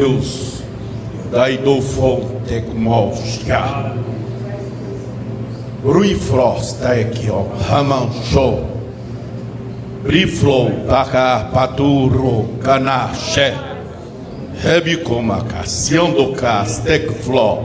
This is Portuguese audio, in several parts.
Deus, daí do fonte mosca, Rui Frost, aqui ó, Ramancho, Briflo, Taca, Paturo, Canaché, Rebicoma, Cassião do Castec Fló,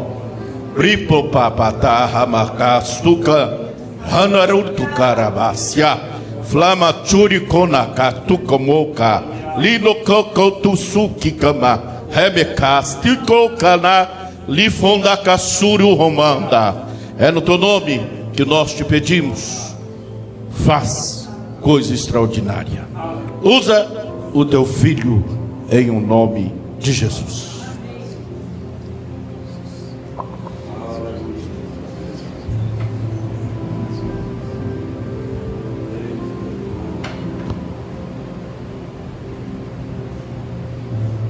Bripo, Papatá, Ramacastuca, Hanarutu, Carabácia, Flama, Churicona, Catucomoca, Lino, Coco, Tusuki, Cama, Rebecástico, Caná, Lifonda, Cassúrio, Romanda. É no teu nome que nós te pedimos, faz coisa extraordinária. Usa o teu filho em o nome de Jesus.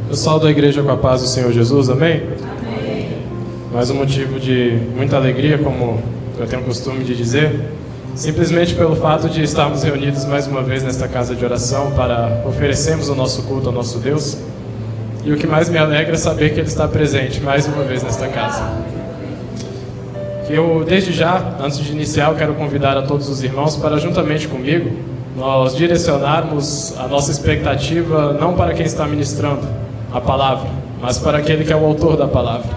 Pessoal da igreja, com a paz do Senhor Jesus, amém? Amém. Mais um motivo de muita alegria, como eu tenho o costume de dizer, simplesmente pelo fato de estarmos reunidos mais uma vez nesta casa de oração para oferecermos o nosso culto ao nosso Deus. E o que mais me alegra é saber que Ele está presente mais uma vez nesta casa. Eu, desde já, antes de iniciar, eu quero convidar a todos os irmãos para, juntamente comigo, nós direcionarmos a nossa expectativa não para quem está ministrando a palavra, mas para aquele que é o autor da palavra.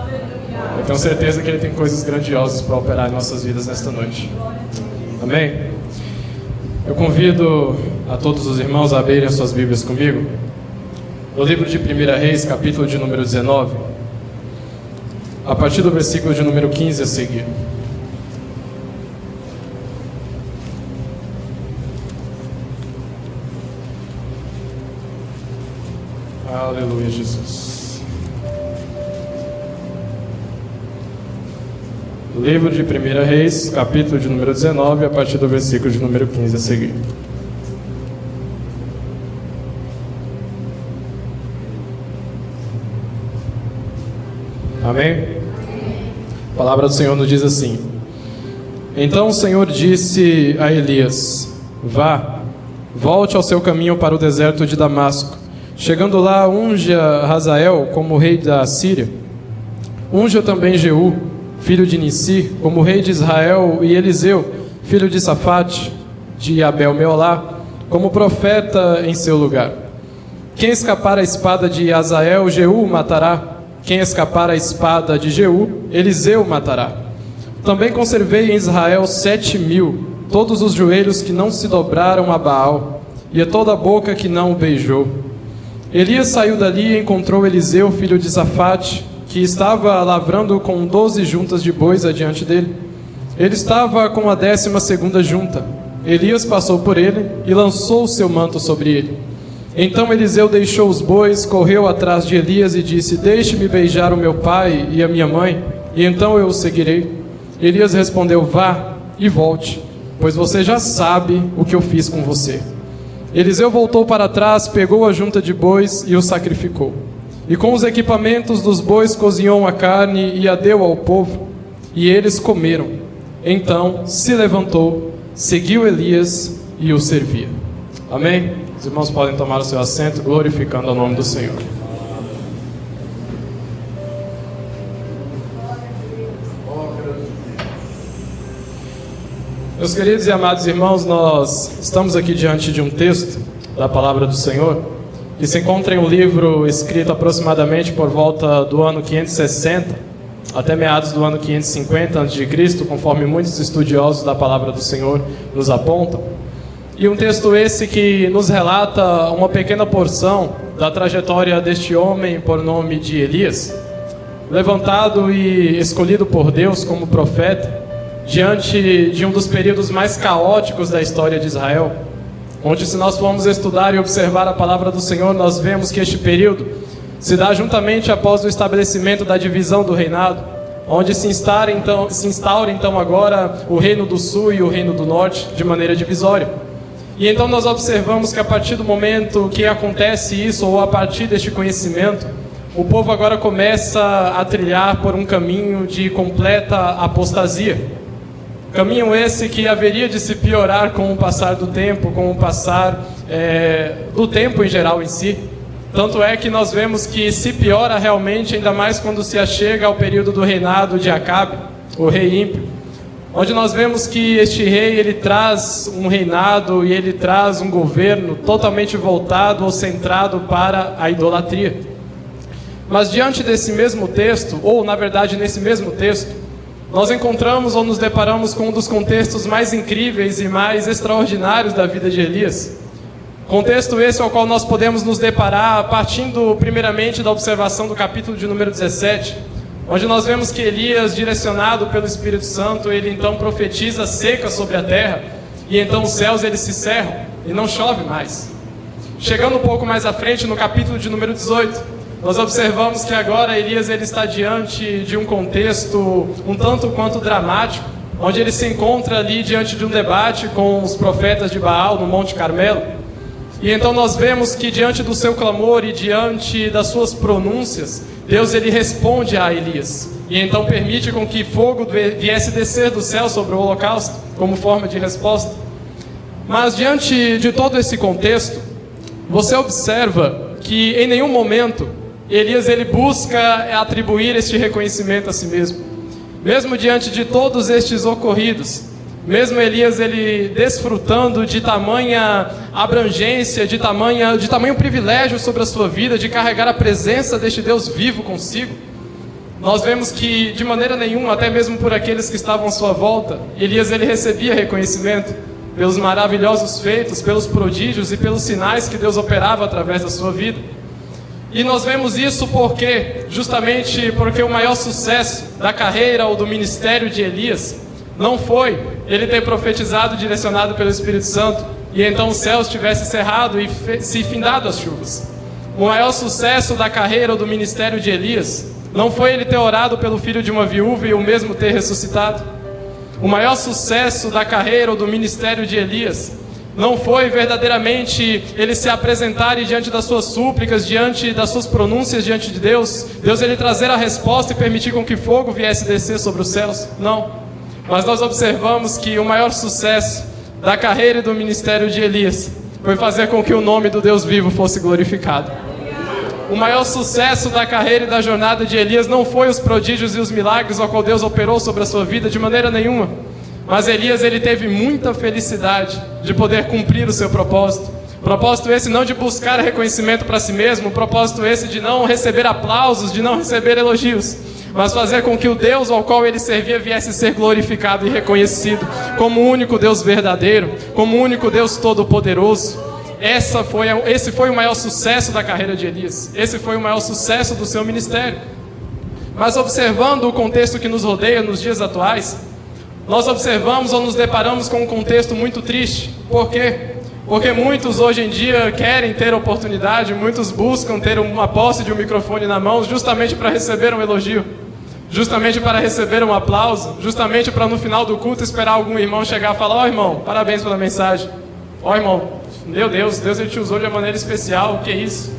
Eu tenho certeza que Ele tem coisas grandiosas para operar em nossas vidas nesta noite. Amém? Eu convido a todos os irmãos a abrirem as suas Bíblias comigo no livro de 1 Reis, capítulo de número 19, a partir do versículo de número 15 a seguir. Aleluia, Jesus. Livro de 1 Reis, capítulo de número 19, a partir do versículo de número 15 a seguir. Amém? A palavra do Senhor nos diz assim: Então o Senhor disse a Elias: Vá, volte ao seu caminho para o deserto de Damasco. Chegando lá, unja Hazael como rei da Síria. Unja também Jeú, filho de Nissi, como rei de Israel, e Eliseu, filho de Safate, de Abel-Meolá, como profeta em seu lugar. Quem escapar à espada de Hazael, Jeú matará. Quem escapar à espada de Jeú, Eliseu matará. Também conservei em Israel 7.000, todos os joelhos que não se dobraram a Baal, e a toda a boca que não o beijou. Elias saiu dali e encontrou Eliseu, filho de Safate, que estava lavrando com 12 juntas de bois adiante dele. Ele estava com a 12ª junta. Elias passou por ele e lançou o seu manto sobre ele. Então Eliseu deixou os bois, correu atrás de Elias e disse: Deixe-me beijar o meu pai e a minha mãe, e então eu o seguirei. Elias respondeu: Vá e volte, pois você já sabe o que eu fiz com você. Eliseu voltou para trás, pegou a junta de bois e o sacrificou. E com os equipamentos dos bois cozinhou a carne e a deu ao povo, e eles comeram. Então se levantou, seguiu Elias e o servia. Amém? Os irmãos podem tomar o seu assento, glorificando o nome do Senhor. Meus queridos e amados irmãos, nós estamos aqui diante de um texto da palavra do Senhor, que se encontra em um livro escrito aproximadamente por volta do ano 560, até meados do ano 550 a.C., conforme muitos estudiosos da palavra do Senhor nos apontam. E um texto esse que nos relata uma pequena porção da trajetória deste homem por nome de Elias, levantado e escolhido por Deus como profeta, diante de um dos períodos mais caóticos da história de Israel, onde, se nós formos estudar e observar a palavra do Senhor, nós vemos que este período se dá juntamente após o estabelecimento da divisão do reinado, onde se instaura então agora o reino do sul e o reino do norte de maneira divisória. E então nós observamos que a partir do momento que acontece isso, ou a partir deste conhecimento, o povo agora começa a trilhar por um caminho de completa apostasia. Caminho esse que haveria de se piorar com o passar do tempo, com o passar do tempo em geral em si. Tanto é que nós vemos que se piora realmente, ainda mais quando se achega ao período do reinado de Acabe, o rei ímpio, onde nós vemos que este rei, ele traz um reinado e ele traz um governo totalmente voltado ou centrado para a idolatria. Mas diante desse mesmo texto, ou na verdade nesse mesmo texto, nós encontramos ou nos deparamos com um dos contextos mais incríveis e mais extraordinários da vida de Elias. Contexto esse ao qual nós podemos nos deparar partindo primeiramente da observação do capítulo de número 17, onde nós vemos que Elias, direcionado pelo Espírito Santo, ele então profetiza seca sobre a terra, e então os céus eles se cerram e não chove mais. Chegando um pouco mais à frente, no capítulo de número 18, nós observamos que agora Elias ele está diante de um contexto um tanto quanto dramático, onde ele se encontra ali diante de um debate com os profetas de Baal no Monte Carmelo. E então nós vemos que diante do seu clamor e diante das suas pronúncias, Deus ele responde a Elias. E então permite com que fogo viesse descer do céu sobre o holocausto, como forma de resposta. Mas diante de todo esse contexto, você observa que em nenhum momento Elias ele busca atribuir este reconhecimento a si mesmo. Mesmo diante de todos estes ocorridos, mesmo Elias ele desfrutando de tamanha abrangência, de tamanho privilégio sobre a sua vida, de carregar a presença deste Deus vivo consigo, nós vemos que de maneira nenhuma, até mesmo por aqueles que estavam à sua volta, Elias ele recebia reconhecimento pelos maravilhosos feitos, pelos prodígios e pelos sinais que Deus operava através da sua vida. E nós vemos isso justamente porque o maior sucesso da carreira ou do ministério de Elias não foi ele ter profetizado direcionado pelo Espírito Santo e então os céus tivessem cerrado e se findado as chuvas. O maior sucesso da carreira ou do ministério de Elias não foi ele ter orado pelo filho de uma viúva e o mesmo ter ressuscitado. O maior sucesso da carreira ou do ministério de Elias não foi verdadeiramente ele se apresentar diante das suas súplicas, diante das suas pronúncias diante de Deus, Deus ele trazer a resposta e permitir com que fogo viesse descer sobre os céus. Não. Mas nós observamos que o maior sucesso da carreira e do ministério de Elias foi fazer com que o nome do Deus vivo fosse glorificado. O maior sucesso da carreira e da jornada de Elias não foi os prodígios e os milagres ao qual Deus operou sobre a sua vida, de maneira nenhuma. Mas Elias ele teve muita felicidade de poder cumprir o seu propósito. Propósito esse não de buscar reconhecimento para si mesmo, propósito esse de não receber aplausos, de não receber elogios, mas fazer com que o Deus ao qual ele servia viesse a ser glorificado e reconhecido como o único Deus verdadeiro, como o único Deus todo-poderoso. Esse foi o maior sucesso da carreira de Elias. Esse foi o maior sucesso do seu ministério. Mas observando o contexto que nos rodeia nos dias atuais, nós observamos ou nos deparamos com um contexto muito triste. Por quê? Porque muitos hoje em dia querem ter oportunidade, muitos buscam ter uma posse de um microfone na mão justamente para receber um elogio, justamente para receber um aplauso, justamente para no final do culto esperar algum irmão chegar e falar: ó irmão, parabéns pela mensagem. Ó irmão, meu Deus ele te usou de uma maneira especial, o que é isso?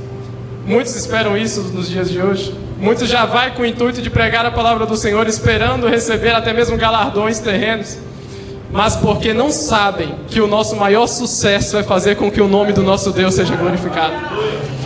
Muitos esperam isso nos dias de hoje. Muitos já vai com o intuito de pregar a palavra do Senhor, esperando receber até mesmo galardões terrenos, mas porque não sabem que o nosso maior sucesso é fazer com que o nome do nosso Deus seja glorificado.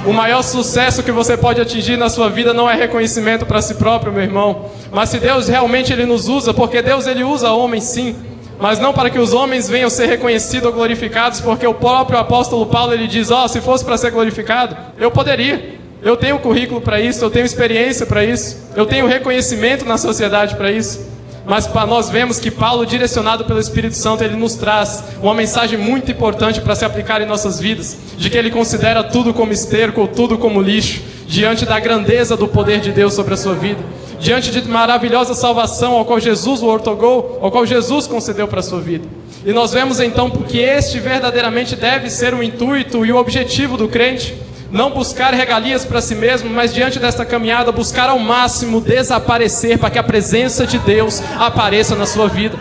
O maior sucesso que você pode atingir na sua vida não é reconhecimento para si próprio, meu irmão, mas se Deus realmente ele nos usa, porque Deus ele usa homens sim, mas não para que os homens venham ser reconhecidos ou glorificados, porque o próprio apóstolo Paulo ele diz: se fosse para ser glorificado, eu poderia. Eu tenho currículo para isso, eu tenho experiência para isso, eu tenho reconhecimento na sociedade para isso. Mas nós vemos que Paulo, direcionado pelo Espírito Santo, ele nos traz uma mensagem muito importante para se aplicar em nossas vidas, de que ele considera tudo como esterco ou tudo como lixo, diante da grandeza do poder de Deus sobre a sua vida, diante de maravilhosa salvação ao qual Jesus o ortogou, ao qual Jesus concedeu para a sua vida. E nós vemos então que este verdadeiramente deve ser o intuito e o objetivo do crente. Não buscar regalias para si mesmo, mas diante desta caminhada, buscar ao máximo desaparecer para que a presença de Deus apareça na sua vida.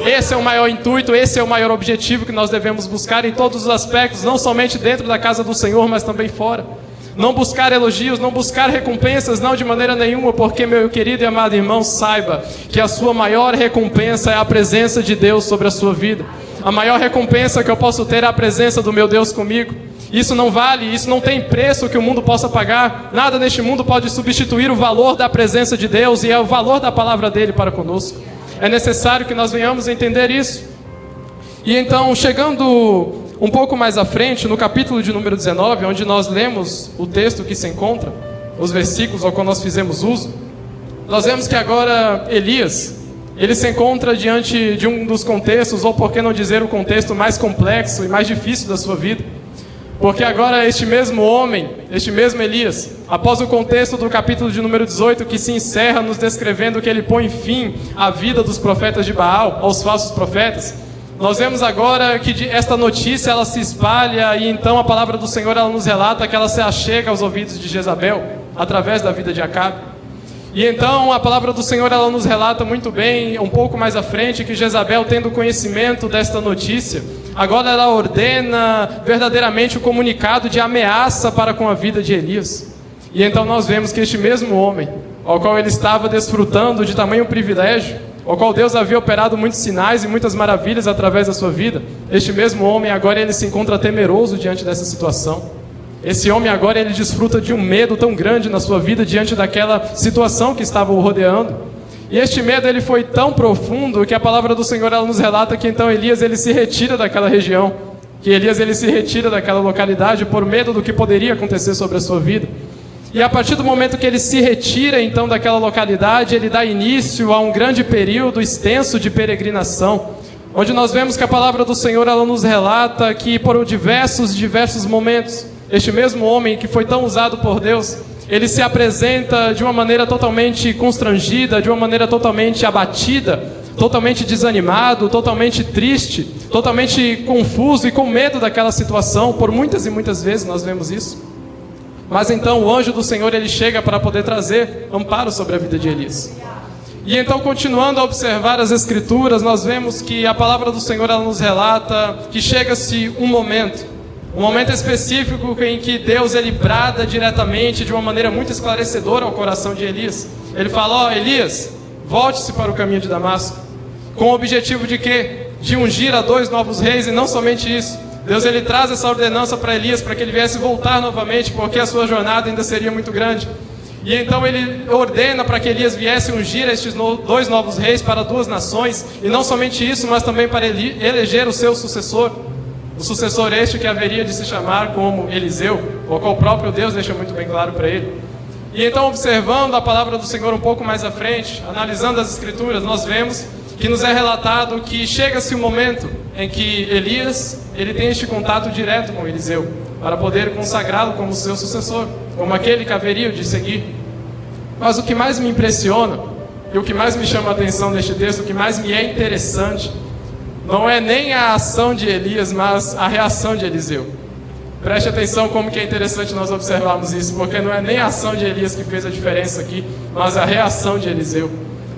Esse é o maior intuito, esse é o maior objetivo que nós devemos buscar em todos os aspectos, não somente dentro da casa do Senhor, mas também fora. Não buscar elogios, não buscar recompensas, não de maneira nenhuma, porque meu querido e amado irmão, saiba que a sua maior recompensa é a presença de Deus sobre a sua vida. A maior recompensa que eu posso ter é a presença do meu Deus comigo. Isso não vale, isso não tem preço que o mundo possa pagar. Nada neste mundo pode substituir o valor da presença de Deus e é o valor da palavra dele para conosco. É necessário que nós venhamos a entender isso. E então, chegando um pouco mais à frente, no capítulo de número 19, onde nós lemos o texto que se encontra, os versículos ao qual nós fizemos uso, nós vemos que agora Elias, ele se encontra diante de um dos contextos, ou por que não dizer o contexto mais complexo e mais difícil da sua vida. Porque agora este mesmo homem, este mesmo Elias, após o contexto do capítulo de número 18, que se encerra nos descrevendo que ele põe fim à vida dos profetas de Baal, aos falsos profetas, nós vemos agora que esta notícia ela se espalha e então a palavra do Senhor ela nos relata que ela se achega aos ouvidos de Jezabel, através da vida de Acabe. E então a palavra do Senhor ela nos relata muito bem, um pouco mais à frente, que Jezabel, tendo conhecimento desta notícia, agora ela ordena verdadeiramente o comunicado de ameaça para com a vida de Elias. E então nós vemos que este mesmo homem, ao qual ele estava desfrutando de tamanho privilégio, ao qual Deus havia operado muitos sinais e muitas maravilhas através da sua vida, este mesmo homem agora ele se encontra temeroso diante dessa situação. Esse homem agora ele desfruta de um medo tão grande na sua vida diante daquela situação que estava o rodeando. E este medo ele foi tão profundo que a palavra do Senhor ela nos relata que então Elias ele se retira daquela região, que Elias ele se retira daquela localidade por medo do que poderia acontecer sobre a sua vida. E a partir do momento que ele se retira então daquela localidade, ele dá início a um grande período extenso de peregrinação, onde nós vemos que a palavra do Senhor ela nos relata que por diversos momentos, este mesmo homem que foi tão usado por Deus, ele se apresenta de uma maneira totalmente constrangida, de uma maneira totalmente abatida, totalmente desanimado, totalmente triste, totalmente confuso e com medo daquela situação. Por muitas e muitas vezes nós vemos isso. Mas então o anjo do Senhor ele chega para poder trazer amparo sobre a vida de Elias. E então, continuando a observar as Escrituras, nós vemos que a palavra do Senhor ela nos relata que chega-se um momento específico em que Deus ele brada diretamente de uma maneira muito esclarecedora ao coração de Elias. Ele fala: ó, Elias, volte-se para o caminho de Damasco, com o objetivo de quê? De ungir a 2 novos reis. E não somente isso, Deus ele traz essa ordenança para Elias para que ele viesse voltar novamente, porque a sua jornada ainda seria muito grande. E então ele ordena para que Elias viesse ungir estes 2 novos reis para 2 nações, e não somente isso, mas também para eleger o seu sucessor. O sucessor este que haveria de se chamar como Eliseu, o qual o próprio Deus deixa muito bem claro para ele. E então, observando a palavra do Senhor um pouco mais à frente, analisando as Escrituras, nós vemos que nos é relatado que chega-se o momento em que Elias ele tem este contato direto com Eliseu, para poder consagrá-lo como seu sucessor, como aquele que haveria de seguir. Mas o que mais me impressiona, e o que mais me chama a atenção neste texto, o que mais me é interessante, não é nem a ação de Elias, mas a reação de Eliseu. Preste atenção como que é interessante nós observarmos isso, porque não é nem a ação de Elias que fez a diferença aqui, mas a reação de Eliseu.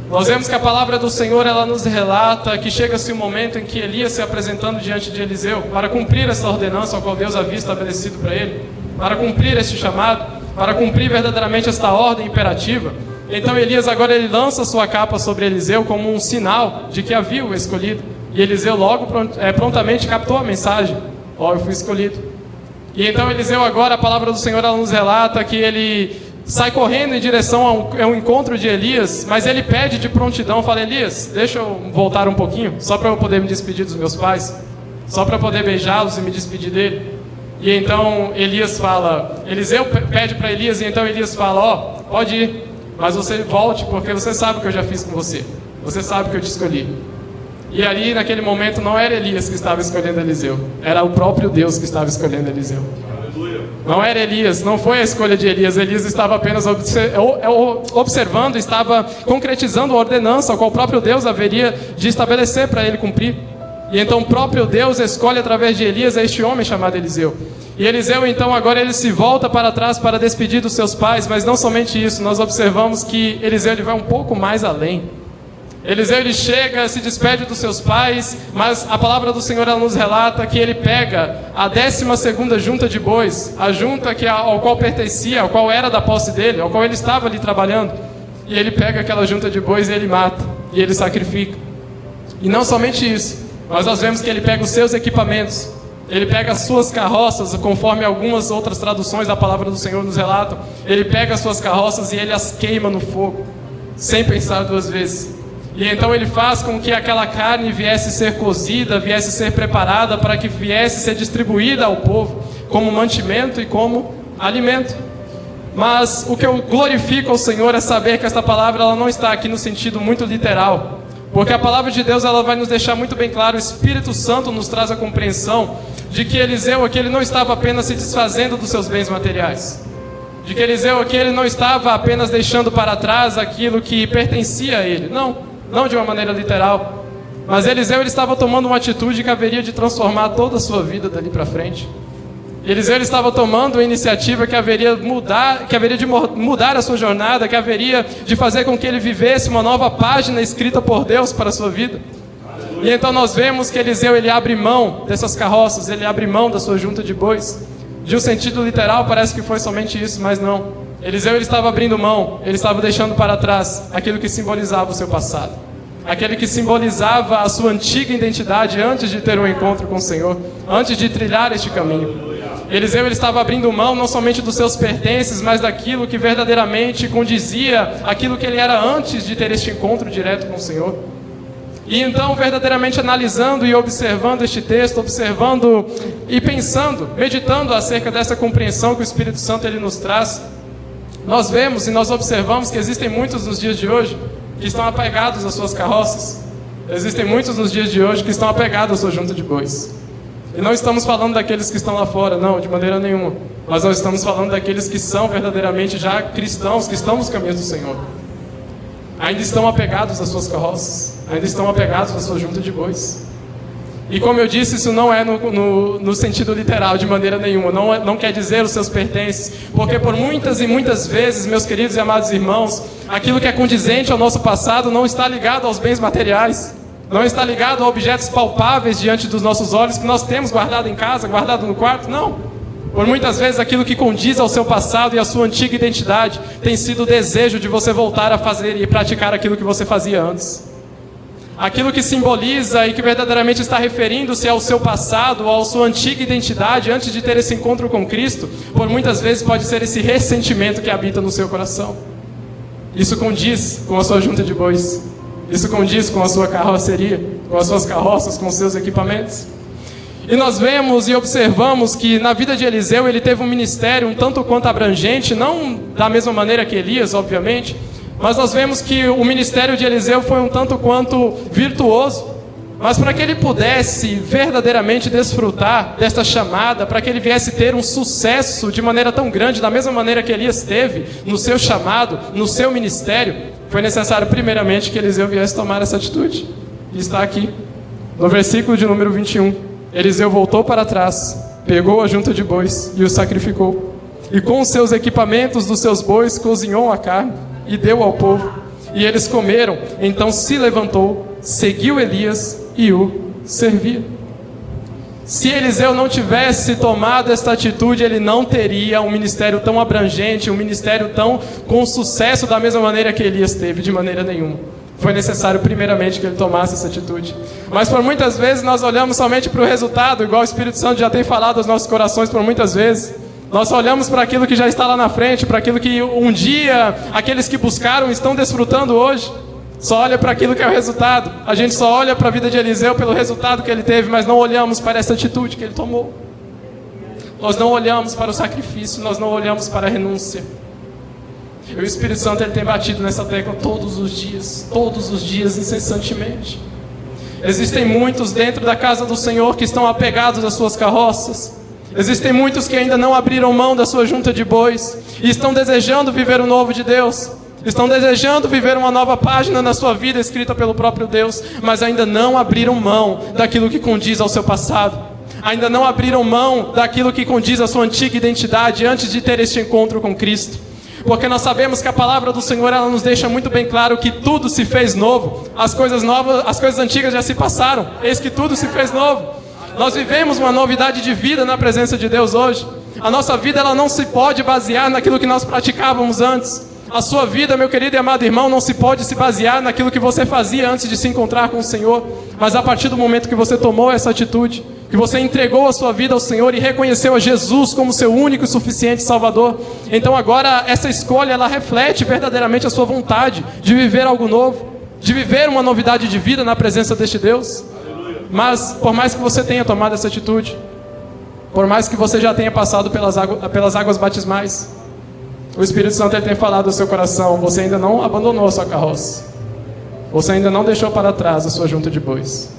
Nós vemos que a palavra do Senhor ela nos relata que chega-se um momento em que Elias se apresentando diante de Eliseu para cumprir essa ordenança ao qual Deus havia estabelecido para ele, para cumprir este chamado, para cumprir verdadeiramente esta ordem imperativa. Então Elias agora ele lança sua capa sobre Eliseu como um sinal de que havia o escolhido. E Eliseu logo prontamente captou a mensagem: ó, eu fui escolhido. E então Eliseu agora, a palavra do Senhor ela nos relata que ele sai correndo em direção a um encontro de Elias, mas ele pede de prontidão, fala: Elias, deixa eu voltar um pouquinho, só para eu poder me despedir dos meus pais, só para poder beijá-los e me despedir dele. E então Elias fala, Eliseu pede para Elias, e então Elias fala: ó, pode ir, mas você volte, porque você sabe o que eu já fiz com você, você sabe que eu te escolhi. E ali naquele momento não era Elias que estava escolhendo Eliseu, era o próprio Deus que estava escolhendo Eliseu. Não era Elias, não foi a escolha de Elias. Elias estava apenas observando, estava concretizando a ordenança, a qual o próprio Deus haveria de estabelecer para ele cumprir. E então o próprio Deus escolhe através de Elias este homem chamado Eliseu. E Eliseu então agora ele se volta para trás para despedir dos seus pais, mas não somente isso, nós observamos que Eliseu ele vai um pouco mais além. Eliseu ele chega, se despede dos seus pais, mas a palavra do Senhor ela nos relata que ele pega a 12ª junta de bois, a junta ao qual pertencia, ao qual era da posse dele, ao qual ele estava ali trabalhando, e ele pega aquela junta de bois e ele mata, e ele sacrifica. E não somente isso, mas nós vemos que ele pega os seus equipamentos, ele pega as suas carroças, conforme algumas outras traduções da palavra do Senhor nos relatam, ele pega as suas carroças e ele as queima no fogo, sem pensar duas vezes. E então ele faz com que aquela carne viesse ser cozida, viesse ser preparada para que viesse ser distribuída ao povo, como mantimento e como alimento. Mas o que eu glorifico ao Senhor é saber que esta palavra ela não está aqui no sentido muito literal, porque a palavra de Deus ela vai nos deixar muito bem claro, o Espírito Santo nos traz a compreensão de que Eliseu aqui ele não estava apenas se desfazendo dos seus bens materiais, de que Eliseu aqui ele não estava apenas deixando para trás aquilo que pertencia a ele, não de uma maneira literal, mas Eliseu ele estava tomando uma atitude que haveria de transformar toda a sua vida dali para frente. Eliseu ele estava tomando uma iniciativa que haveria de mudar a sua jornada, que haveria de fazer com que ele vivesse uma nova página escrita por Deus para a sua vida. E então nós vemos que Eliseu ele abre mão dessas carroças, ele abre mão da sua junta de bois. De um sentido literal parece que foi somente isso, mas não. Eliseu ele estava abrindo mão, ele estava deixando para trás aquilo que simbolizava o seu passado, aquele que simbolizava a sua antiga identidade antes de ter um encontro com o Senhor, antes de trilhar este caminho. Eliseu ele estava abrindo mão não somente dos seus pertences, mas daquilo que verdadeiramente condizia aquilo que ele era antes de ter este encontro direto com o Senhor. E então, verdadeiramente analisando e observando este texto, observando e pensando, meditando acerca dessa compreensão que o Espírito Santo ele nos traz, nós vemos e nós observamos que existem muitos nos dias de hoje que estão apegados às suas carroças. Existem muitos nos dias de hoje que estão apegados à sua junta de bois. E não estamos falando daqueles que estão lá fora, não, de maneira nenhuma. Mas nós estamos falando daqueles que são verdadeiramente já cristãos, que estão nos caminhos do Senhor. Ainda estão apegados às suas carroças, ainda estão apegados à sua junta de bois. E como eu disse, isso não é no sentido literal, de maneira nenhuma. Não quer dizer os seus pertences, porque por muitas e muitas vezes, meus queridos e amados irmãos, aquilo que é condizente ao nosso passado não está ligado aos bens materiais, não está ligado a objetos palpáveis diante dos nossos olhos que nós temos guardado em casa, guardado no quarto, não. Por muitas vezes aquilo que condiz ao seu passado e à sua antiga identidade tem sido o desejo de você voltar a fazer e praticar aquilo que você fazia antes. Aquilo que simboliza e que verdadeiramente está referindo-se ao seu passado, à sua antiga identidade antes de ter esse encontro com Cristo, por muitas vezes pode ser esse ressentimento que habita no seu coração. Isso condiz com a sua junta de bois. Isso condiz com a sua carroceria, com as suas carroças, com os seus equipamentos. E nós vemos e observamos que na vida de Eliseu ele teve um ministério um tanto quanto abrangente, não da mesma maneira que Elias, obviamente, mas nós vemos que o ministério de Eliseu foi um tanto quanto virtuoso. Mas para que ele pudesse verdadeiramente desfrutar desta chamada, para que ele viesse ter um sucesso de maneira tão grande, da mesma maneira que Elias teve no seu chamado, no seu ministério, foi necessário primeiramente que Eliseu viesse tomar essa atitude. E está aqui, no versículo de número 21. Eliseu voltou para trás, pegou a junta de bois e o sacrificou. E com os seus equipamentos dos seus bois cozinhou a carne e deu ao povo. E eles comeram. Então se levantou, seguiu Elias e o servia. Se Eliseu não tivesse tomado esta atitude, ele não teria um ministério tão abrangente, um ministério tão com sucesso da mesma maneira que Elias teve, de maneira nenhuma. Foi necessário primeiramente que ele tomasse essa atitude. Mas por muitas vezes nós olhamos somente para o resultado, igual o Espírito Santo já tem falado aos nossos corações por muitas vezes. Nós olhamos para aquilo que já está lá na frente, para aquilo que um dia aqueles que buscaram estão desfrutando hoje. Só olha para aquilo que é o resultado. A gente só olha para a vida de Eliseu pelo resultado que ele teve, mas não olhamos para essa atitude que ele tomou. Nós não olhamos para o sacrifício, nós não olhamos para a renúncia. E o Espírito Santo ele tem batido nessa tecla todos os dias, incessantemente. Existem muitos dentro da casa do Senhor que estão apegados às suas carroças. Existem muitos que ainda não abriram mão da sua junta de bois e estão desejando viver o novo de Deus. Estão desejando viver uma nova página na sua vida escrita pelo próprio Deus, mas ainda não abriram mão daquilo que condiz ao seu passado. Ainda não abriram mão daquilo que condiz à sua antiga identidade antes de ter este encontro com Cristo. Porque nós sabemos que a palavra do Senhor ela nos deixa muito bem claro que tudo se fez novo. As coisas novas, as coisas antigas já se passaram. Eis que tudo se fez novo. Nós vivemos uma novidade de vida na presença de Deus hoje. A nossa vida ela não se pode basear naquilo que nós praticávamos antes. A sua vida, meu querido e amado irmão, não se pode se basear naquilo que você fazia antes de se encontrar com o Senhor. Mas a partir do momento que você tomou essa atitude, que você entregou a sua vida ao Senhor e reconheceu a Jesus como seu único e suficiente Salvador, então agora essa escolha, ela reflete verdadeiramente a sua vontade de viver algo novo, de viver uma novidade de vida na presença deste Deus. Mas por mais que você tenha tomado essa atitude, por mais que você já tenha passado pelas águas batismais, o Espírito Santo ele tem falado ao seu coração: você ainda não abandonou a sua carroça, você ainda não deixou para trás a sua junta de bois.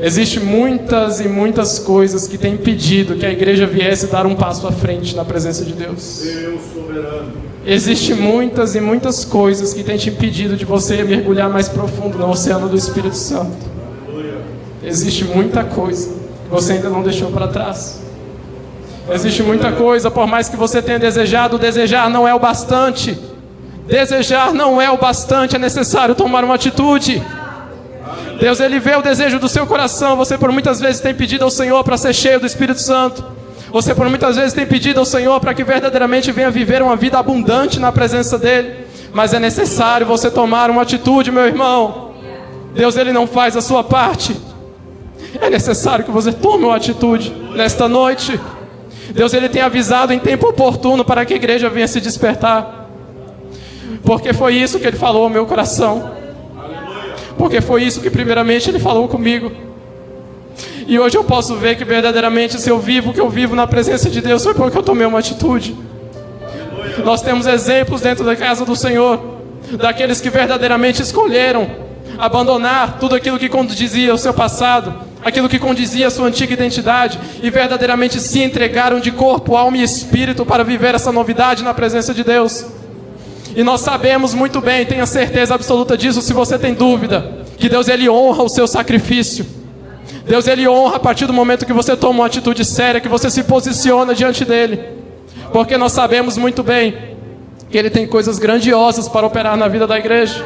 Existem muitas e muitas coisas que têm impedido que a igreja viesse dar um passo à frente na presença de Deus. Deus soberano. Existem muitas e muitas coisas que têm te impedido de você mergulhar mais profundo no oceano do Espírito Santo. Existe muita coisa que você ainda não deixou para trás. Existe muita coisa, por mais que você tenha desejado, desejar não é o bastante. Desejar não é o bastante, é necessário tomar uma atitude. Deus, ele vê o desejo do seu coração. Você por muitas vezes tem pedido ao Senhor para ser cheio do Espírito Santo. Você por muitas vezes tem pedido ao Senhor para que verdadeiramente venha viver uma vida abundante na presença dEle. Mas é necessário você tomar uma atitude, meu irmão. Deus, ele não faz a sua parte. É necessário que você tome uma atitude nesta noite. Deus, ele tem avisado em tempo oportuno para que a igreja venha se despertar. Porque foi isso que ele falou ao meu coração. Porque foi isso que primeiramente ele falou comigo. E hoje eu posso ver que verdadeiramente se eu vivo o que eu vivo na presença de Deus foi porque eu tomei uma atitude. Nós temos exemplos dentro da casa do Senhor, daqueles que verdadeiramente escolheram abandonar tudo aquilo que condizia ao seu passado, aquilo que condizia a sua antiga identidade, e verdadeiramente se entregaram de corpo, alma e espírito para viver essa novidade na presença de Deus. E nós sabemos muito bem, tenha certeza absoluta disso, se você tem dúvida, que Deus ele honra o seu sacrifício. Deus ele honra a partir do momento que você toma uma atitude séria, que você se posiciona diante dele. Porque nós sabemos muito bem que ele tem coisas grandiosas para operar na vida da igreja.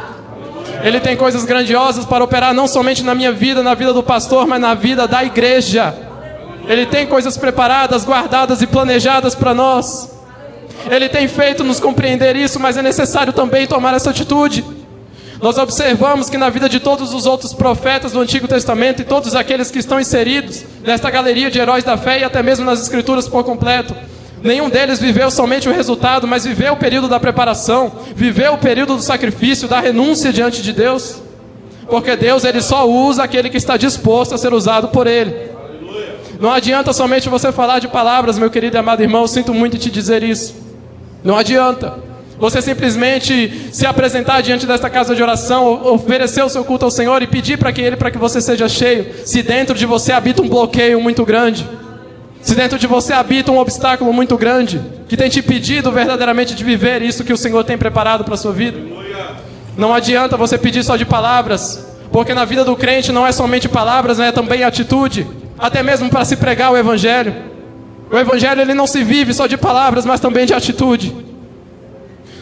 Ele tem coisas grandiosas para operar não somente na minha vida, na vida do pastor, mas na vida da igreja. Ele tem coisas preparadas, guardadas e planejadas para nós. Ele tem feito nos compreender isso, mas é necessário também tomar essa atitude. Nós observamos que na vida de todos os outros profetas do Antigo Testamento e todos aqueles que estão inseridos nesta galeria de heróis da fé e até mesmo nas Escrituras por completo, nenhum deles viveu somente o resultado, mas viveu o período da preparação, viveu o período do sacrifício, da renúncia diante de Deus. Porque Deus ele só usa aquele que está disposto a ser usado por Ele. Não adianta somente você falar de palavras, meu querido e amado irmão, eu sinto muito em te dizer isso. Não adianta você simplesmente se apresentar diante desta casa de oração, oferecer o seu culto ao Senhor e pedir para que você seja cheio, se dentro de você habita um bloqueio muito grande, se dentro de você habita um obstáculo muito grande, que tem te impedido verdadeiramente de viver isso que o Senhor tem preparado para a sua vida. Não adianta você pedir só de palavras, porque na vida do crente não é somente palavras, é também atitude, até mesmo para se pregar o Evangelho. O Evangelho ele não se vive só de palavras, mas também de atitude.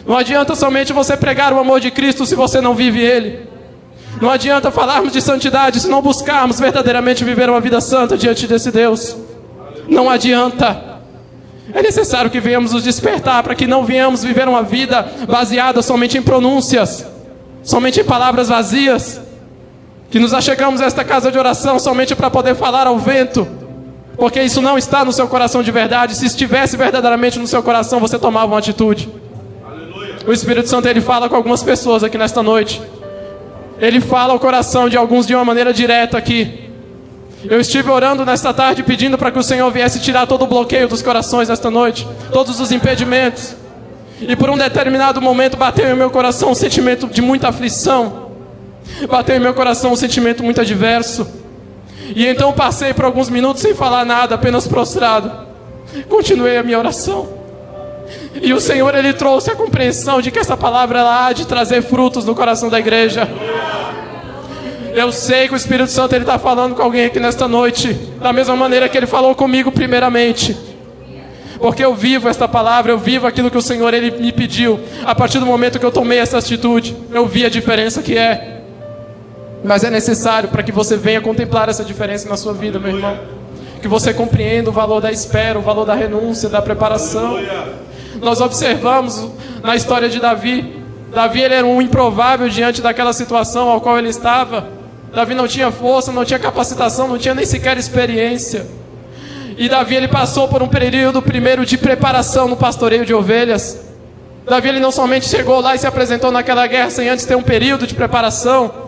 Não adianta somente você pregar o amor de Cristo se você não vive Ele. Não adianta falarmos de santidade se não buscarmos verdadeiramente viver uma vida santa diante desse Deus. Não adianta. É necessário que venhamos nos despertar para que não venhamos viver uma vida baseada somente em pronúncias, somente em palavras vazias, que nos achegamos a esta casa de oração somente para poder falar ao vento, porque isso não está no seu coração de verdade. Se estivesse verdadeiramente no seu coração, você tomava uma atitude. O Espírito Santo ele fala com algumas pessoas aqui nesta noite. Ele fala ao coração de alguns de uma maneira direta aqui. Eu estive orando nesta tarde pedindo para que o Senhor viesse tirar todo o bloqueio dos corações nesta noite, todos os impedimentos. E por um determinado momento bateu em meu coração um sentimento de muita aflição. Bateu em meu coração um sentimento muito adverso. E então passei por alguns minutos sem falar nada, apenas prostrado. Continuei a minha oração. E o Senhor ele trouxe a compreensão de que essa palavra ela há de trazer frutos no coração da igreja. Eu sei que o Espírito Santo ele está falando com alguém aqui nesta noite, da mesma maneira que ele falou comigo primeiramente. Porque eu vivo esta palavra, eu vivo aquilo que o Senhor ele me pediu. A partir do momento que eu tomei essa atitude, eu vi a diferença que é. Mas é necessário para que você venha contemplar essa diferença na sua vida, meu irmão. Que você compreenda o valor da espera, o valor da renúncia, da preparação. Nós observamos na história de Davi. Davi ele era um improvável diante daquela situação ao qual ele estava. Davi não tinha força, não tinha capacitação, não tinha nem sequer experiência. E Davi, ele passou por um período primeiro de preparação no pastoreio de ovelhas. Davi, ele não somente chegou lá e se apresentou naquela guerra sem antes ter um período de preparação.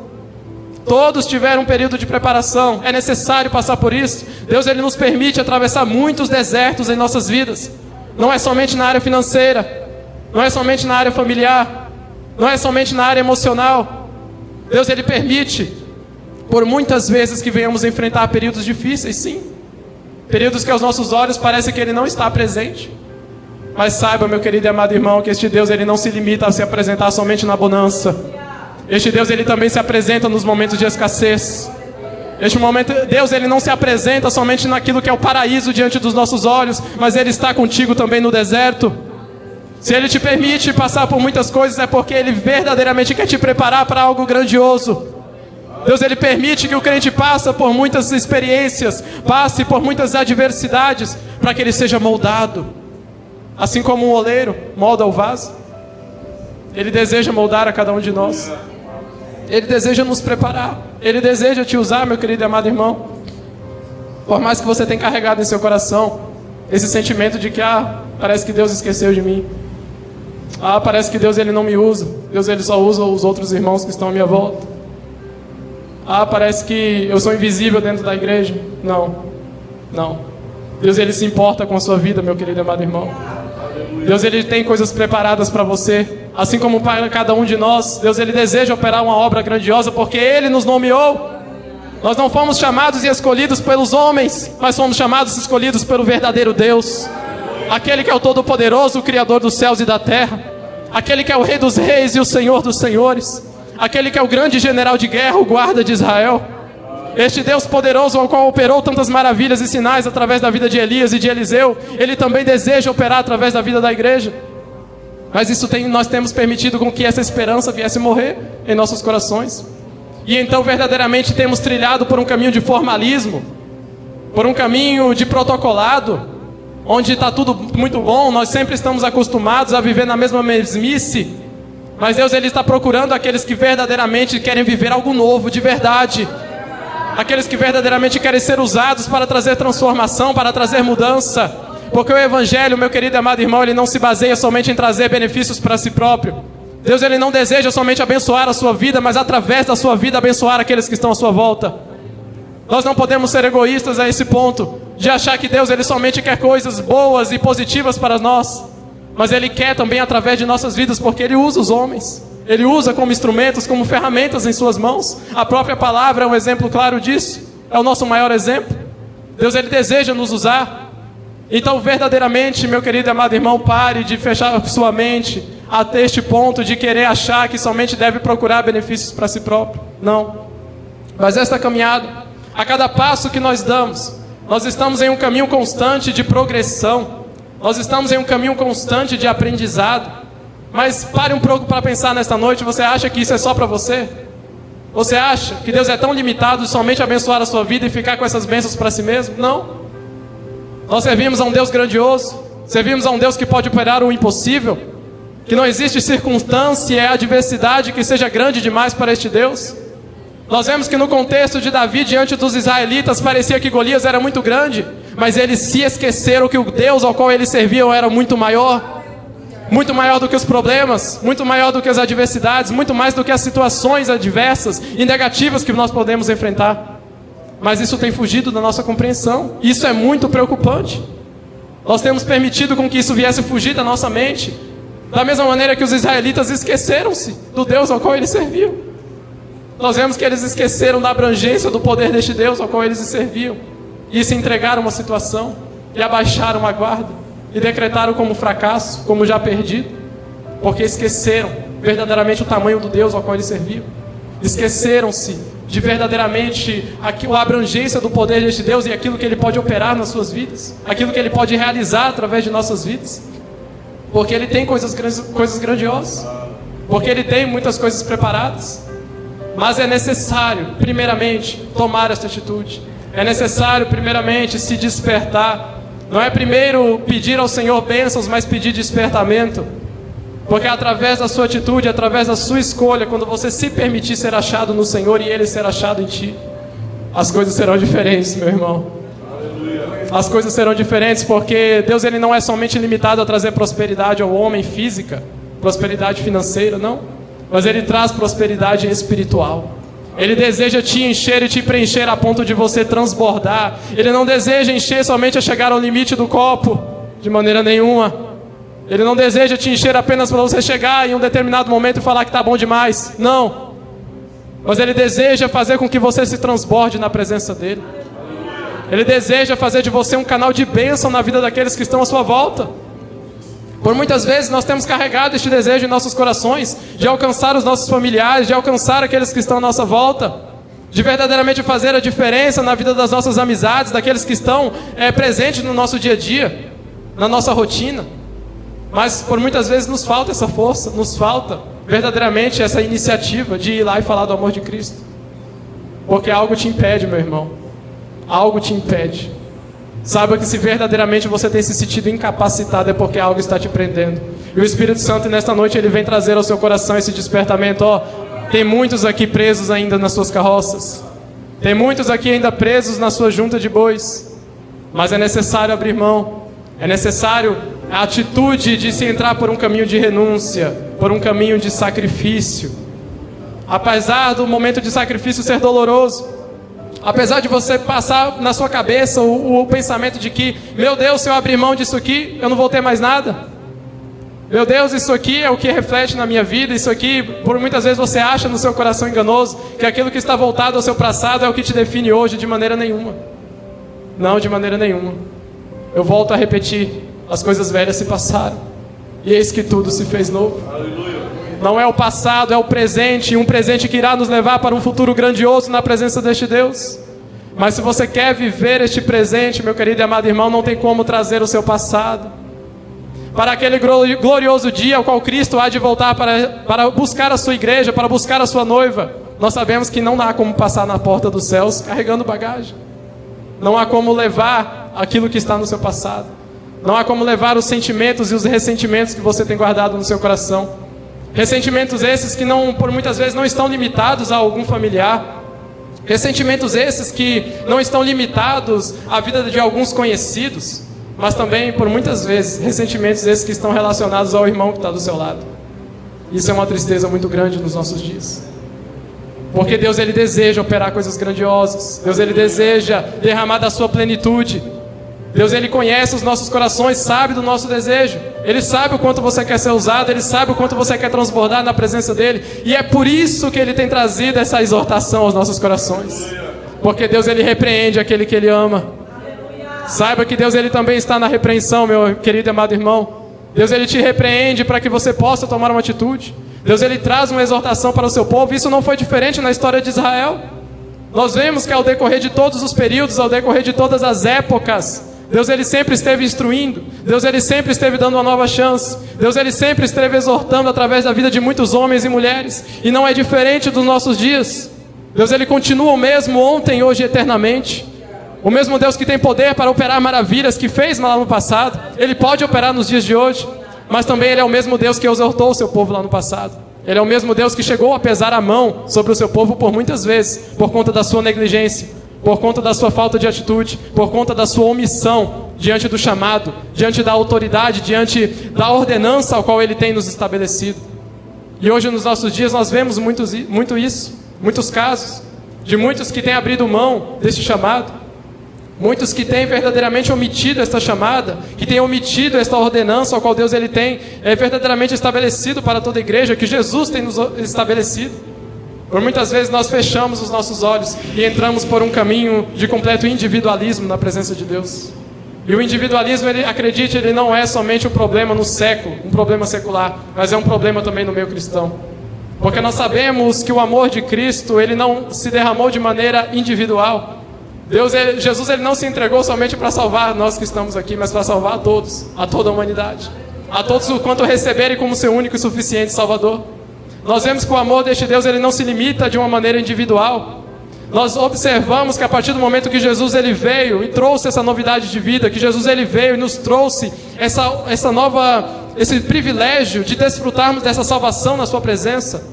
Todos tiveram um período de preparação. É necessário passar por isso. Deus, ele nos permite atravessar muitos desertos em nossas vidas. Não é somente na área financeira, não é somente na área familiar, não é somente na área emocional. Deus, ele permite por muitas vezes que venhamos enfrentar períodos difíceis, sim. Períodos que aos nossos olhos parece que ele não está presente. Mas saiba, meu querido e amado irmão, que este Deus, ele não se limita a se apresentar somente na bonança. Este Deus, ele também se apresenta nos momentos de escassez. Este momento, Deus, ele não se apresenta somente naquilo que é o paraíso diante dos nossos olhos, mas ele está contigo também no deserto. Se ele te permite passar por muitas coisas, é porque ele verdadeiramente quer te preparar para algo grandioso. Deus, ele permite que o crente passe por muitas experiências, passe por muitas adversidades, para que ele seja moldado. Assim como um oleiro molda o vaso, ele deseja moldar a cada um de nós. Ele deseja nos preparar. Ele deseja te usar, meu querido e amado irmão. Por mais que você tenha carregado em seu coração esse sentimento de que, parece que Deus esqueceu de mim. Parece que Deus, ele não me usa. Deus, ele só usa os outros irmãos que estão à minha volta. Parece que eu sou invisível dentro da igreja. Não. Deus, ele se importa com a sua vida, meu querido e amado irmão. Deus, ele tem coisas preparadas para você. Assim como para cada um de nós, Deus, ele deseja operar uma obra grandiosa, porque ele nos nomeou. Nós não fomos chamados e escolhidos pelos homens, mas fomos chamados e escolhidos pelo verdadeiro Deus. Aquele que é o Todo-Poderoso, o Criador dos céus e da terra. Aquele que é o Rei dos reis e o Senhor dos senhores. Aquele que é o grande general de guerra, o guarda de Israel. Este Deus poderoso, ao qual operou tantas maravilhas e sinais através da vida de Elias e de Eliseu, ele também deseja operar através da vida da igreja. Mas nós temos permitido com que essa esperança viesse morrer em nossos corações. E então verdadeiramente temos trilhado por um caminho de formalismo, por um caminho de protocolado, onde está tudo muito bom, nós sempre estamos acostumados a viver na mesma mesmice. Mas Deus, ele está procurando aqueles que verdadeiramente querem viver algo novo, de verdade. Aqueles que verdadeiramente querem ser usados para trazer transformação, para trazer mudança. Porque o Evangelho, meu querido e amado irmão, ele não se baseia somente em trazer benefícios para si próprio. Deus, ele não deseja somente abençoar a sua vida, mas através da sua vida abençoar aqueles que estão à sua volta. Nós não podemos ser egoístas a esse ponto, de achar que Deus, ele somente quer coisas boas e positivas para nós. Mas ele quer também através de nossas vidas, porque ele usa os homens. Ele usa como instrumentos, como ferramentas em suas mãos. A própria palavra é um exemplo claro disso. É o nosso maior exemplo. Deus, ele deseja nos usar. Então verdadeiramente, meu querido e amado irmão, pare de fechar sua mente até este ponto de querer achar que somente deve procurar benefícios para si próprio. Não. Mas esta caminhada, a cada passo que nós damos, nós estamos em um caminho constante de progressão. Nós estamos em um caminho constante de aprendizado. Mas pare um pouco para pensar nesta noite. Você acha que isso é só para você? Você acha que Deus é tão limitado de somente abençoar a sua vida e ficar com essas bênçãos para si mesmo? Não. Nós servimos a um Deus grandioso. Servimos a um Deus que pode operar o impossível. Que não existe circunstância e adversidade que seja grande demais para este Deus. Nós vemos que no contexto de Davi diante dos israelitas parecia que Golias era muito grande, mas eles se esqueceram que o Deus ao qual eles serviam era muito maior do que os problemas, muito maior do que as adversidades, muito mais do que as situações adversas e negativas que nós podemos enfrentar. Mas isso tem fugido da nossa compreensão. Isso é muito preocupante. Nós temos permitido com que isso viesse fugir da nossa mente, da mesma maneira que os israelitas esqueceram-se do Deus ao qual eles serviam. Nós vemos que eles esqueceram da abrangência do poder deste Deus ao qual eles serviam, e se entregaram a uma situação, e abaixaram a guarda, e decretaram como fracasso, como já perdido, porque esqueceram verdadeiramente o tamanho do Deus ao qual eles serviam. Esqueceram-se de verdadeiramente a abrangência do poder deste Deus e aquilo que Ele pode operar nas suas vidas, aquilo que Ele pode realizar através de nossas vidas, porque Ele tem coisas grandiosas, porque Ele tem muitas coisas preparadas. Mas é necessário, primeiramente, tomar esta atitude. É necessário, primeiramente, se despertar. Não é primeiro pedir ao Senhor bênçãos, mas pedir despertamento. Porque através da sua atitude, através da sua escolha, quando você se permitir ser achado no Senhor e Ele ser achado em ti, as coisas serão diferentes, meu irmão. As coisas serão diferentes, porque Deus ele não é somente limitado a trazer prosperidade ao homem física, prosperidade financeira, não. Mas Ele traz prosperidade espiritual. Ele deseja te encher e te preencher a ponto de você transbordar. Ele não deseja encher somente a chegar ao limite do copo, de maneira nenhuma. Ele não deseja te encher apenas para você chegar em um determinado momento e falar que está bom demais. Não. Mas Ele deseja fazer com que você se transborde na presença dEle. Ele deseja fazer de você um canal de bênção na vida daqueles que estão à sua volta. Por muitas vezes nós temos carregado este desejo em nossos corações de alcançar os nossos familiares, de alcançar aqueles que estão à nossa volta, de verdadeiramente fazer a diferença na vida das nossas amizades, daqueles que estão presentes no nosso dia a dia, na nossa rotina. Mas por muitas vezes nos falta essa força, nos falta verdadeiramente essa iniciativa de ir lá e falar do amor de Cristo. Porque algo te impede, meu irmão. Algo te impede. Saiba que se verdadeiramente você tem se sentido incapacitado é porque algo está te prendendo. E o Espírito Santo nesta noite ele vem trazer ao seu coração esse despertamento. Tem muitos aqui presos ainda nas suas carroças. Tem muitos aqui ainda presos na sua junta de bois. Mas é necessário abrir mão. É necessário a atitude de se entrar por um caminho de renúncia, por um caminho de sacrifício. Apesar do momento de sacrifício ser doloroso, apesar de você passar na sua cabeça o pensamento de que, meu Deus, se eu abrir mão disso aqui, eu não vou ter mais nada. Meu Deus, isso aqui é o que reflete na minha vida. Isso aqui, por muitas vezes você acha no seu coração enganoso que aquilo que está voltado ao seu passado é o que te define hoje. De maneira nenhuma. Não, de maneira nenhuma. Eu volto a repetir, as coisas velhas se passaram e eis que tudo se fez novo. Aleluia. Não é o passado, é o presente, um presente que irá nos levar para um futuro grandioso na presença deste Deus. Mas se você quer viver este presente, meu querido e amado irmão, não tem como trazer o seu passado para aquele glorioso dia ao qual Cristo há de voltar para buscar a sua igreja, para buscar a sua noiva. Nós sabemos que não há como passar na porta dos céus carregando bagagem. Não há como levar aquilo que está no seu passado. Não há como levar os sentimentos e os ressentimentos que você tem guardado no seu coração. Ressentimentos esses que por muitas vezes não estão limitados a algum familiar. Ressentimentos esses que não estão limitados à vida de alguns conhecidos. Mas também, por muitas vezes, ressentimentos esses que estão relacionados ao irmão que está do seu lado. Isso é uma tristeza muito grande nos nossos dias. Porque Deus ele deseja operar coisas grandiosas. Deus ele deseja derramar da sua plenitude. Deus ele conhece os nossos corações, sabe do nosso desejo. Ele sabe o quanto você quer ser usado, Ele sabe o quanto você quer transbordar na presença dEle. E é por isso que Ele tem trazido essa exortação aos nossos corações. Porque Deus ele repreende aquele que Ele ama. Saiba que Deus ele também está na repreensão, meu querido e amado irmão. Deus ele te repreende para que você possa tomar uma atitude. Deus ele traz uma exortação para o seu povo. Isso não foi diferente na história de Israel. Nós vemos que ao decorrer de todos os períodos, ao decorrer de todas as épocas, Deus ele sempre esteve instruindo. Deus ele sempre esteve dando uma nova chance. Deus ele sempre esteve exortando através da vida de muitos homens e mulheres. E não é diferente dos nossos dias. Deus ele continua o mesmo ontem, hoje e eternamente. O mesmo Deus que tem poder para operar maravilhas, que fez lá no passado, Ele pode operar nos dias de hoje. Mas também Ele é o mesmo Deus que exortou o seu povo lá no passado. Ele é o mesmo Deus que chegou a pesar a mão sobre o seu povo por muitas vezes, por conta da sua negligência, por conta da sua falta de atitude, por conta da sua omissão diante do chamado, diante da autoridade, diante da ordenança ao qual Ele tem nos estabelecido. E hoje nos nossos dias nós vemos muito isso, muitos casos, de muitos que têm abrido mão deste chamado. Muitos que têm verdadeiramente omitido esta chamada, que têm omitido esta ordenança ao qual Deus ele tem verdadeiramente estabelecido para toda a igreja, que Jesus tem nos estabelecido. Por muitas vezes nós fechamos os nossos olhos e entramos por um caminho de completo individualismo na presença de Deus. E o individualismo, acredite, ele não é somente um problema no século, um problema secular, mas é um problema também no meio cristão. Porque nós sabemos que o amor de Cristo, ele não se derramou de maneira individual. Jesus ele não se entregou somente para salvar nós que estamos aqui, mas para salvar a todos, a toda a humanidade, a todos o quanto receberem como seu único e suficiente Salvador. Nós vemos que o amor deste Deus ele não se limita de uma maneira individual. Nós observamos que a partir do momento que Jesus ele veio e trouxe essa novidade de vida, que Jesus ele veio e nos trouxe esse privilégio de desfrutarmos dessa salvação na sua presença,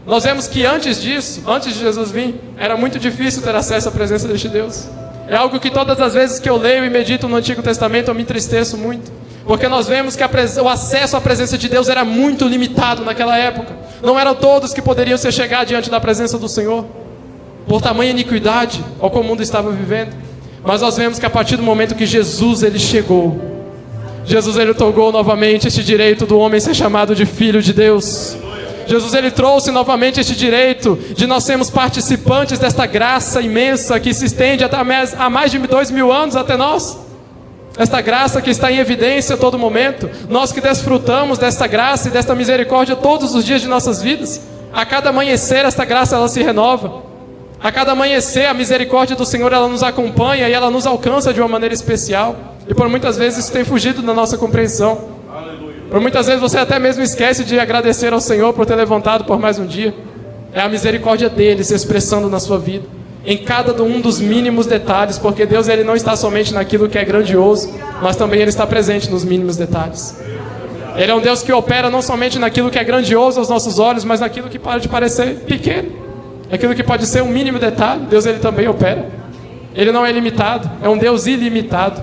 nós vemos que antes disso, antes de Jesus vir, era muito difícil ter acesso à presença deste Deus. É algo que todas as vezes que eu leio e medito no Antigo Testamento eu me entristeço muito, porque nós vemos que o acesso à presença de Deus era muito limitado naquela época. Não eram todos que poderiam se chegar diante da presença do Senhor, por tamanha iniquidade ao qual o mundo estava vivendo. Mas nós vemos que a partir do momento que Jesus ele chegou, Jesus ele otorgou novamente este direito do homem ser chamado de filho de Deus. Jesus ele trouxe novamente este direito de nós sermos participantes desta graça imensa que se estende há mais de 2000 anos até nós. Esta graça que está em evidência a todo momento, nós que desfrutamos desta graça e desta misericórdia todos os dias de nossas vidas. A cada amanhecer esta graça ela se renova. A cada amanhecer a misericórdia do Senhor ela nos acompanha e ela nos alcança de uma maneira especial. E por muitas vezes isso tem fugido da nossa compreensão. Por muitas vezes você até mesmo esquece de agradecer ao Senhor por ter levantado por mais um dia. É a misericórdia dele se expressando na sua vida, em cada um dos mínimos detalhes, porque Deus ele não está somente naquilo que é grandioso, mas também ele está presente nos mínimos detalhes. Ele é um Deus que opera não somente naquilo que é grandioso aos nossos olhos, mas naquilo que pode parecer pequeno, aquilo que pode ser um mínimo detalhe. Deus ele também opera. Ele não é limitado, é um Deus ilimitado.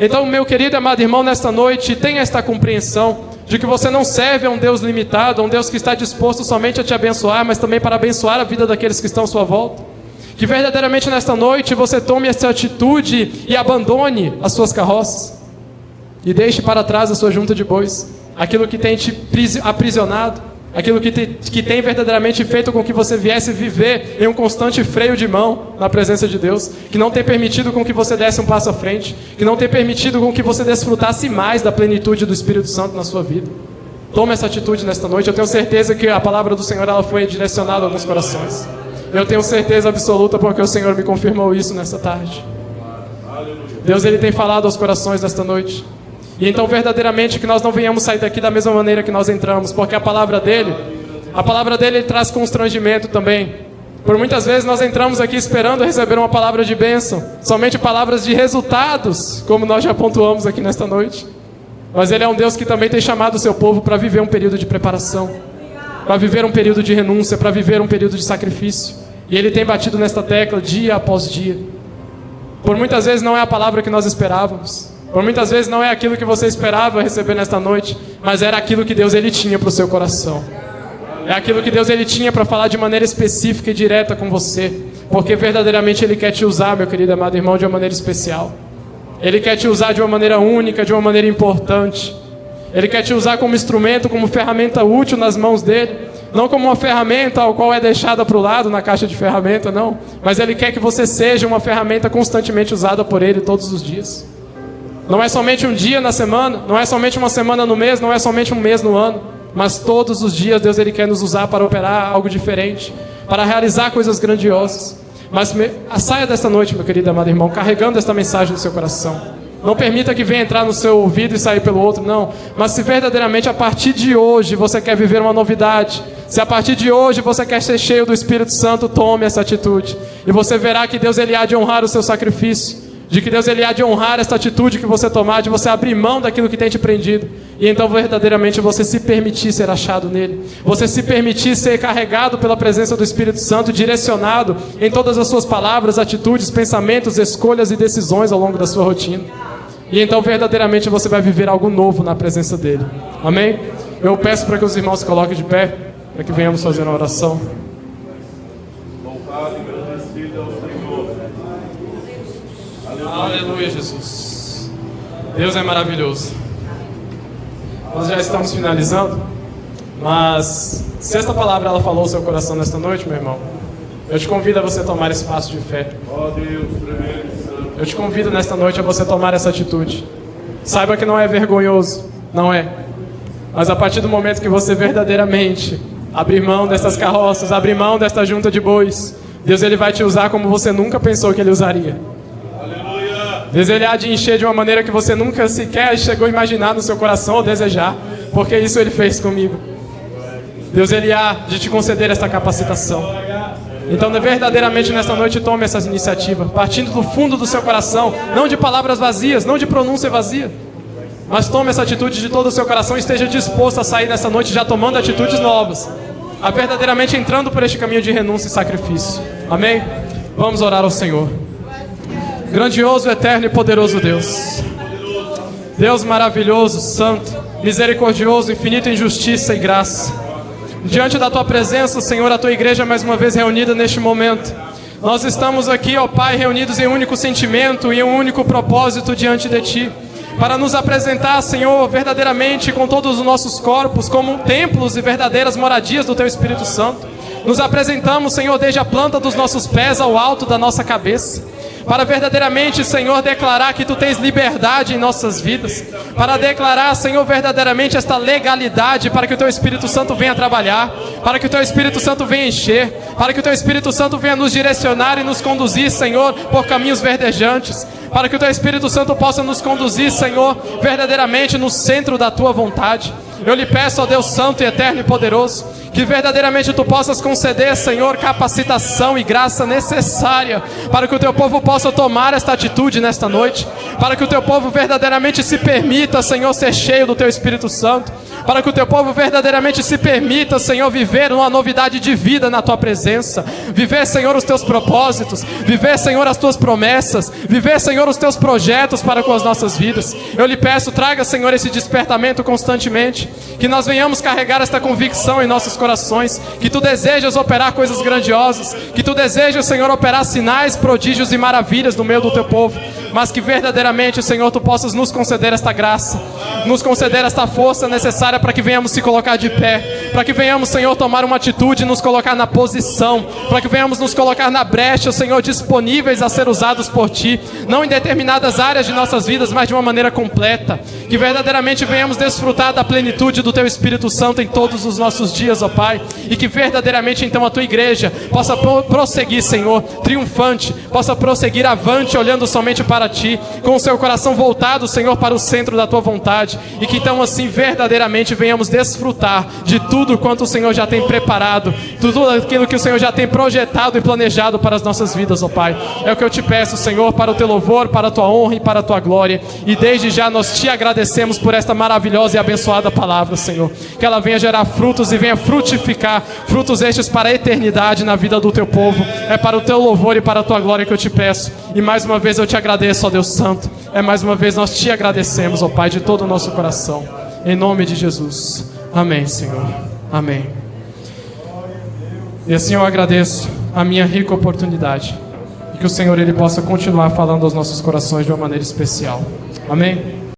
Então, meu querido e amado irmão, nesta noite, tenha esta compreensão de que você não serve a um Deus limitado, a um Deus que está disposto somente a te abençoar, mas também para abençoar a vida daqueles que estão à sua volta. Que verdadeiramente nesta noite você tome essa atitude e abandone as suas carroças e deixe para trás a sua junta de bois, aquilo que tem te aprisionado, aquilo que tem verdadeiramente feito com que você viesse viver em um constante freio de mão na presença de Deus, que não tem permitido com que você desse um passo à frente, que não tem permitido com que você desfrutasse mais da plenitude do Espírito Santo na sua vida. Tome essa atitude nesta noite. Eu tenho certeza que a palavra do Senhor ela foi direcionada a alguns corações. Eu tenho certeza absoluta porque o Senhor me confirmou isso nesta tarde. Deus ele tem falado aos corações nesta noite. E então verdadeiramente que nós não venhamos sair daqui da mesma maneira que nós entramos, porque a palavra dele ele traz constrangimento também. Por muitas vezes nós entramos aqui esperando receber uma palavra de bênção, somente palavras de resultados, como nós já pontuamos aqui nesta noite. Mas ele é um Deus que também tem chamado o seu povo para viver um período de preparação, para viver um período de renúncia, para viver um período de sacrifício. E ele tem batido nesta tecla dia após dia. Por muitas vezes não é a palavra que nós esperávamos, por muitas vezes não é aquilo que você esperava receber nesta noite, mas era aquilo que Deus ele tinha para o seu coração. É aquilo que Deus ele tinha para falar de maneira específica e direta com você, porque verdadeiramente ele quer te usar, meu querido amado irmão, de uma maneira especial. Ele quer te usar de uma maneira única, de uma maneira importante. Ele quer te usar como instrumento, como ferramenta útil nas mãos dele, não como uma ferramenta ao qual é deixada para o lado na caixa de ferramenta, não, mas ele quer que você seja uma ferramenta constantemente usada por ele todos os dias. Não é somente um dia na semana, não é somente uma semana no mês, não é somente um mês no ano, mas todos os dias Deus ele quer nos usar para operar algo diferente, para realizar coisas grandiosas. Mas saia desta noite, meu querido amado irmão, carregando esta mensagem no seu coração. Não permita que venha entrar no seu ouvido e sair pelo outro, não. Mas se verdadeiramente a partir de hoje você quer viver uma novidade, se a partir de hoje você quer ser cheio do Espírito Santo, tome essa atitude. E você verá que Deus ele há de honrar o seu sacrifício, de que Deus ele há de honrar esta atitude que você tomar, de você abrir mão daquilo que tem te prendido, e então verdadeiramente você se permitir ser achado nele, você se permitir ser carregado pela presença do Espírito Santo, direcionado em todas as suas palavras, atitudes, pensamentos, escolhas e decisões ao longo da sua rotina, e então verdadeiramente você vai viver algo novo na presença dele. Amém? Eu peço para que os irmãos se coloquem de pé, para que venhamos fazer uma oração. Louvado e agradecido ao Senhor. Aleluia, Jesus. Deus é maravilhoso. Nós já estamos finalizando, mas se esta palavra ela falou ao seu coração nesta noite, meu irmão, eu te convido a você tomar esse passo de fé. Ó Deus, tremendo e santo. Eu te convido nesta noite a você tomar essa atitude. Saiba que não é vergonhoso, não é. Mas a partir do momento que você verdadeiramente abrir mão dessas carroças, abrir mão desta junta de bois, Deus ele vai te usar como você nunca pensou que ele usaria. Deus ele há de encher de uma maneira que você nunca sequer chegou a imaginar no seu coração ou desejar, porque isso ele fez comigo. Deus ele há de te conceder esta capacitação. Então, verdadeiramente, nesta noite, tome essa iniciativa, partindo do fundo do seu coração, não de palavras vazias, não de pronúncia vazia, mas tome essa atitude de todo o seu coração e esteja disposto a sair nessa noite já tomando atitudes novas, a verdadeiramente entrando por este caminho de renúncia e sacrifício. Amém? Vamos orar ao Senhor. Grandioso, eterno e poderoso Deus, Deus maravilhoso, santo, misericordioso, infinito em justiça e graça, diante da Tua presença, Senhor, a Tua igreja mais uma vez reunida neste momento. Nós estamos aqui, ó Pai, reunidos em um único sentimento e um único propósito diante de Ti, para nos apresentar, Senhor, verdadeiramente com todos os nossos corpos como templos e verdadeiras moradias do Teu Espírito Santo. Nos apresentamos, Senhor, desde a planta dos nossos pés ao alto da nossa cabeça, para verdadeiramente, Senhor, declarar que Tu tens liberdade em nossas vidas, para declarar, Senhor, verdadeiramente esta legalidade, para que o Teu Espírito Santo venha trabalhar, para que o Teu Espírito Santo venha encher, para que o Teu Espírito Santo venha nos direcionar e nos conduzir, Senhor, por caminhos verdejantes, para que o Teu Espírito Santo possa nos conduzir, Senhor, verdadeiramente no centro da Tua vontade. Eu lhe peço, ó Deus Santo e eterno e poderoso, que verdadeiramente Tu possas conceder, Senhor, capacitação e graça necessária para que o Teu povo possa tomar esta atitude nesta noite, para que o Teu povo verdadeiramente se permita, Senhor, ser cheio do Teu Espírito Santo, para que o Teu povo verdadeiramente se permita, Senhor, viver uma novidade de vida na Tua presença, viver, Senhor, os Teus propósitos, viver, Senhor, as Tuas promessas, viver, Senhor, os Teus projetos para com as nossas vidas. Eu lhe peço, traga, Senhor, esse despertamento constantemente, que nós venhamos carregar esta convicção em nossos corações, que Tu desejas operar coisas grandiosas, que Tu desejas, Senhor, operar sinais, prodígios e maravilhas no meio do Teu povo, mas que verdadeiramente, Senhor, Tu possas nos conceder esta graça, nos conceder esta força necessária para que venhamos se colocar de pé, para que venhamos, Senhor, tomar uma atitude e nos colocar na posição, para que venhamos nos colocar na brecha, Senhor, disponíveis a ser usados por Ti, não em determinadas áreas de nossas vidas, mas de uma maneira completa, que verdadeiramente venhamos desfrutar da plenitude do Teu Espírito Santo em todos os nossos dias, ó Pai, e que verdadeiramente então a Tua igreja possa prosseguir, Senhor, triunfante, possa prosseguir avante, olhando somente para Ti, com o seu coração voltado, Senhor, para o centro da Tua vontade, e que então assim verdadeiramente venhamos desfrutar de tudo quanto o Senhor já tem preparado, tudo aquilo que o Senhor já tem projetado e planejado para as nossas vidas, ó Pai. É o que eu Te peço, Senhor, para o Teu louvor, para a Tua honra e para a Tua glória, e desde já nós Te agradecemos por esta maravilhosa e abençoada palavra, Senhor, que ela venha gerar frutos e venha frutificar, frutos estes para a eternidade na vida do Teu povo. É para o Teu louvor e para a Tua glória que eu Te peço, e mais uma vez eu Te agradeço, ó Deus Santo, mais uma vez nós Te agradecemos, ó Pai, de todo o nosso coração, em nome de Jesus, amém, Senhor, amém. E assim eu agradeço a minha rica oportunidade, e que o Senhor Ele possa continuar falando aos nossos corações de uma maneira especial, amém.